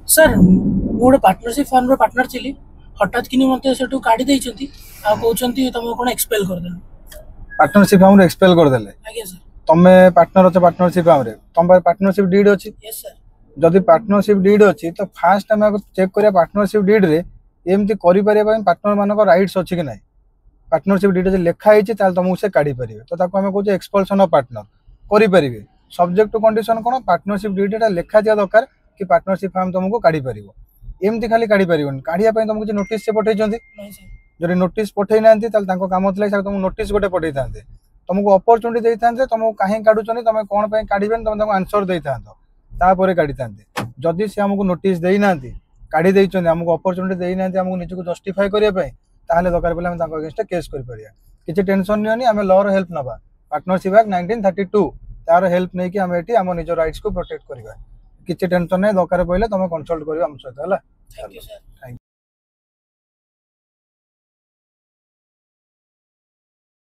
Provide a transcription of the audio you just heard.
Sir ମୁଁ ଗୋଟେ partnership ଫାର୍ମର partner ଥିଲି। ହଠାତ୍ କିନି ମୋତେ ସେଠୁ କାଢି ଦେଇଛନ୍ତି ଆଉ କହୁଛନ୍ତି ତମକୁ କଣ ଏକ୍ସପେଲ୍ କରିଦେଲୁ। पार्टनरशिप फार्म रे एक्सपेल कर देले ଆଜ୍ଞା सर। तमे पार्टनर अछ पार्टनरशिप फार्म रे तम पार्टनरशिप डीड अछि यस सर। जदि पार्टनरशिप डीड अछि तो फास्ट हम चेक करिया पार्टनरशिप डीड रे एमती करि परिया पार्टनर मानक राइट्स अछि कि नै। पार्टनरशिप डीड जे लेखा हिची ताल तुमको से काढी परिबे तो ताको हम कहू एक्सपल्सन ऑफ पार्टनर करि परिबे सब्जेक्ट टू कंडीशन कोन पार्टनरशिप डीड एटा लेखा दिया दरकार कि पार्टनरशिप फार्म तुमको काढी परिबो एमती खाली काढी परिबोन काढिया पय तुमको जे नोटिस से पठै जंदी नहीं सर। जदि नोटिस पठै नांती ताल ताको काम होतले सर तुमको नोटिस गोटे पठै थांते तुमको अपॉर्चुनिटी देई थांते तुमको काहे काढुचनी तुम कोन पय काढिबेन तुम ताको आंसर देई थांतो तापरे काढी थांते जदि से हमको नोटिस देई नांती काढी देइचनी हमको अपॉर्चुनिटी देई नांती हमको निजको जस्टिफाई करिया पय ताहले दरकार पले हम ताको अगेंस्ट केस करि परिया किछि टेंशन नियोनी हमें लॉ रो हेल्प नबा पार्टनरशिप एक्ट 1932 तार हेल्प नै कि हम एठी हम निजो राइट्स को प्रोटेक्ट करिबा किछि टेंशन नै दरकार पहिले तुम कंसल्ट करियो हम सहित हला। Thank you sir.